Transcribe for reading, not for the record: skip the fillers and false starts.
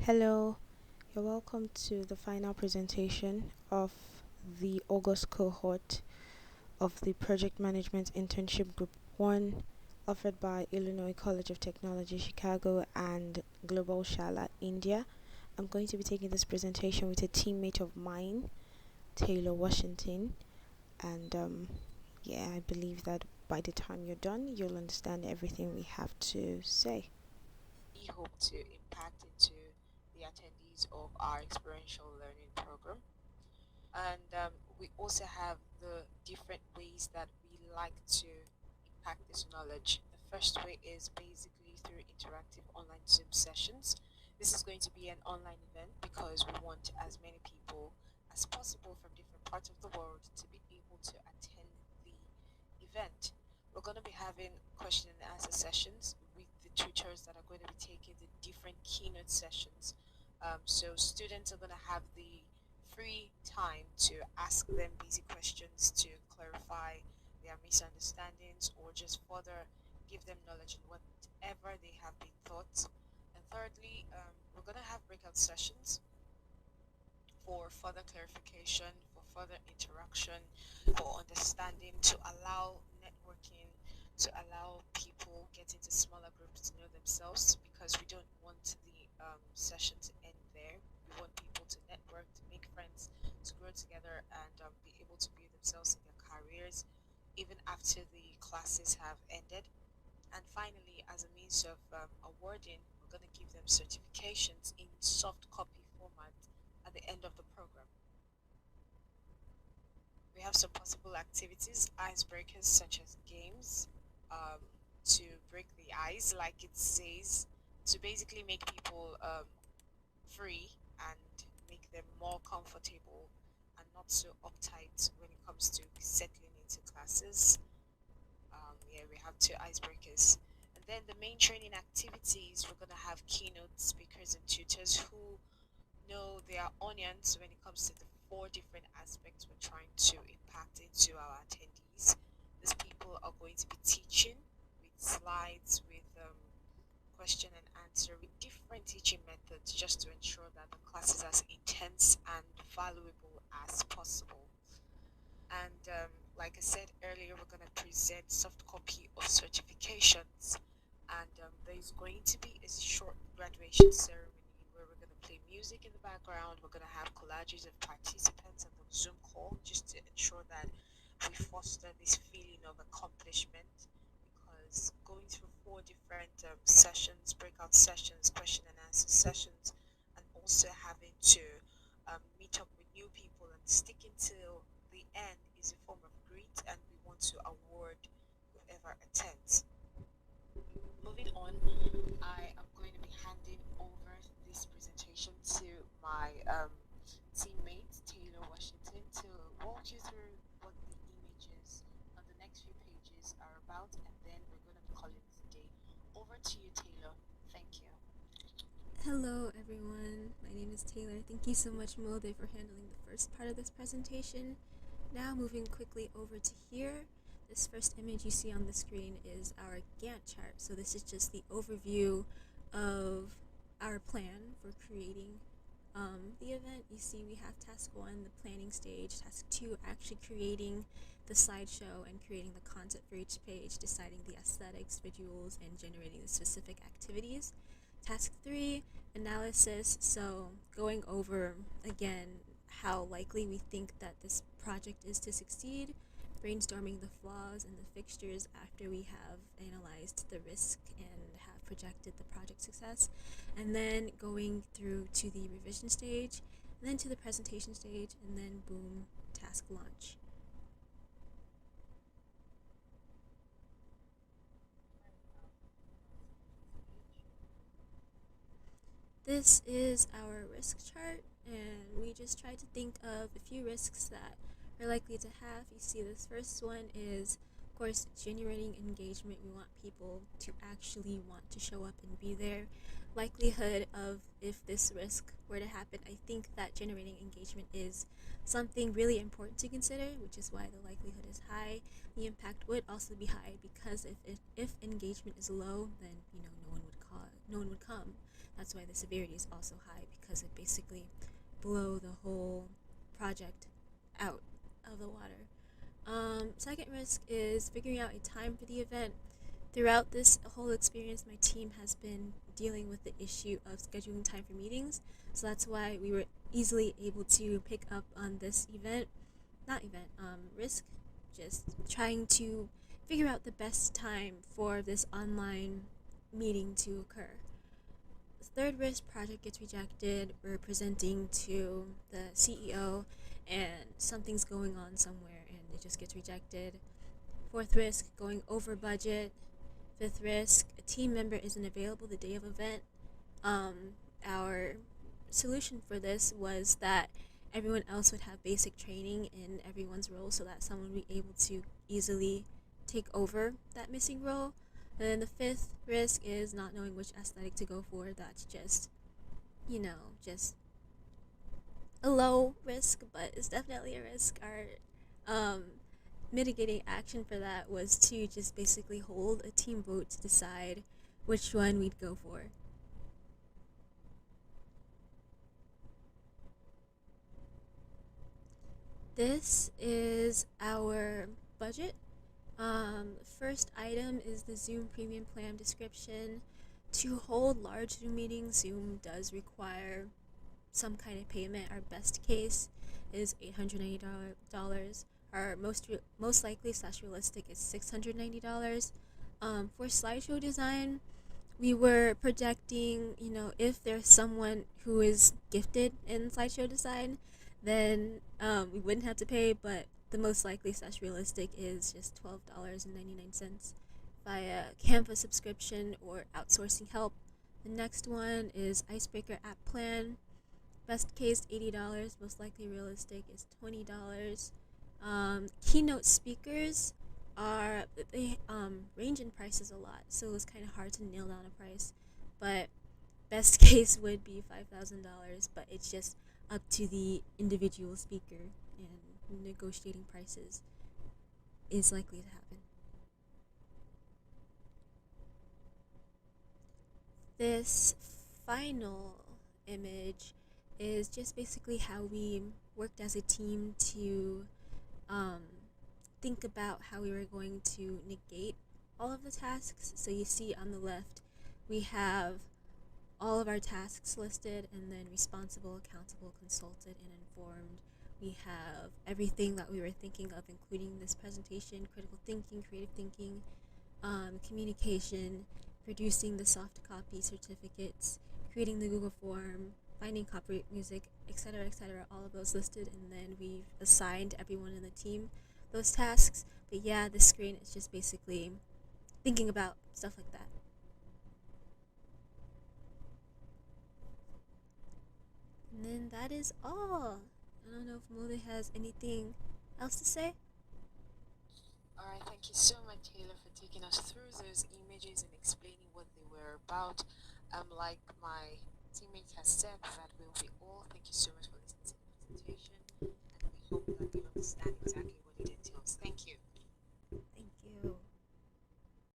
Hello, you're welcome to the final presentation of the August cohort of the Project Management Internship Group 1 offered by Illinois College of Technology, Chicago and GlobalShala, India. I'm going to be taking this presentation with a teammate of mine, Taylor Washington, and yeah, I believe that by the time you're done, you'll understand everything we have to say. We hope to impact into the attendees of our experiential learning program. And we also have the different ways that we like to impact this knowledge. The first way is basically through interactive online Zoom sessions. This is going to be an online event because we want as many people as possible from different parts of the world to be able to attend the event. We're going to be having question and answer sessions with the tutors that are going to be taking the different keynote sessions. So students are going to have the free time to ask them basic questions to clarify their misunderstandings or just further give them knowledge in whatever they have been taught. And thirdly, we're going to have breakout sessions for further clarification, for further interaction, for understanding, to allow networking, to allow people get into smaller groups to know themselves because we don't want the session to end there. We want people to network, to make friends, to grow together, and be able to view themselves in their careers even after the classes have ended. And finally, as a means of awarding, we're going to give them certifications in soft copy format at the end of the program. We have some possible activities, icebreakers such as games, um, to break the ice, like it says, to basically make people free and make them more comfortable and not so uptight when it comes to settling into classes. Yeah, we have two icebreakers. And then the main training activities, we're going to have keynote speakers and tutors who know their onions when it comes to the four different aspects we're trying to impact into our attendees. These people are going to be teaching with slides, with question and answer, with different teaching methods just to ensure that the class is as intense and valuable as possible. And like I said earlier, we're going to present soft copy of certifications. And there's going to be a short graduation ceremony where we're going to play music in the background. We're going to have collages of participants on the Zoom call just to ensure that we foster this feeling of accomplishment. Because going through four different sessions, breakout sessions, question and answer sessions, and also having to meet up with new people and stick until the end is a form of greed, and we want to award whoever attends. Moving on, I am going to be handing over this presentation to my teammate Taylor Washington to walk you through what the images on the next few pages are about, and then we're going to be calling it a day. Over to you, Taylor. Thank you. Hello everyone, my name is Taylor. Thank you so much, Molde, for handling the first part of this presentation. Now moving quickly over to here, this first image you see on the screen is our Gantt chart. So this is just the overview of our plan for creating the event. You see we have task 1, the planning stage, task 2, actually creating the slideshow and creating the content for each page, deciding the aesthetics, visuals, and generating the specific activities. Task 3, analysis, so going over again how likely we think that this project is to succeed, brainstorming the flaws and the fixtures after we have analyzed the risk and have projected the project success, and then going through to the revision stage, and then to the presentation stage, and then boom, task launch. This is our risk chart, and we just tried to think of a few risks that we're likely to have. You see, this first one is, of course, generating engagement. We want people to actually want to show up and be there. Likelihood of if this risk were to happen, I think that generating engagement is something really important to consider, which is why the likelihood is high. The impact would also be high because if engagement is low, then no one would come. That's why the severity is also high, because it basically blow the whole project out of the water. Second risk is figuring out a time for the event. Throughout this whole experience, my team has been dealing with the issue of scheduling time for meetings, so that's why we were easily able to pick up on this risk, just trying to figure out the best time for this online meeting to occur. The third risk, project gets rejected. We're presenting to the CEO and something's going on somewhere and it just gets rejected. Fourth risk, going over budget. Fifth risk, a team member isn't available the day of event. Our solution for this was that everyone else would have basic training in everyone's role so that someone would be able to easily take over that missing role. And then the fifth risk is not knowing which aesthetic to go for. That's just, just a low risk, but it's definitely a risk. Our mitigating action for that was to just basically hold a team vote to decide which one we'd go for. This is our budget. First item is the Zoom Premium Plan description. To hold large Zoom meetings, Zoom does require some kind of payment. Our best case is $890. Our most likely / realistic is $690. For slideshow design, we were projecting, if there's someone who is gifted in slideshow design, then we wouldn't have to pay, but the most likely / realistic is just $12.99 via Canva subscription or outsourcing help. The next one is Icebreaker App Plan. Best case $80, most likely realistic is $20. Keynote speakers they range in prices a lot, so it was kind of hard to nail down a price. But best case would be $5,000, but it's just up to the individual speaker, and negotiating prices is likely to happen. This final image is just basically how we worked as a team to um, think about how we were going to negate all of the tasks. So you see on the left, we have all of our tasks listed, and then responsible, accountable, consulted, and informed. We have everything that we were thinking of, including this presentation: critical thinking, creative thinking, communication, producing the soft copy certificates, creating the Google form, finding copyright music, etc., etc. All of those listed, and then we've assigned everyone in the team those tasks. But yeah, this screen is just basically thinking about stuff like that. And then that is all. I don't know if Mole has anything else to say. All right, thank you so much, Taylor, for taking us through those images and explaining what they were about. Like my teammate has said, that will be all. Thank you so much for listening to the presentation, and we hope that you understand exactly what it entails. Thank you.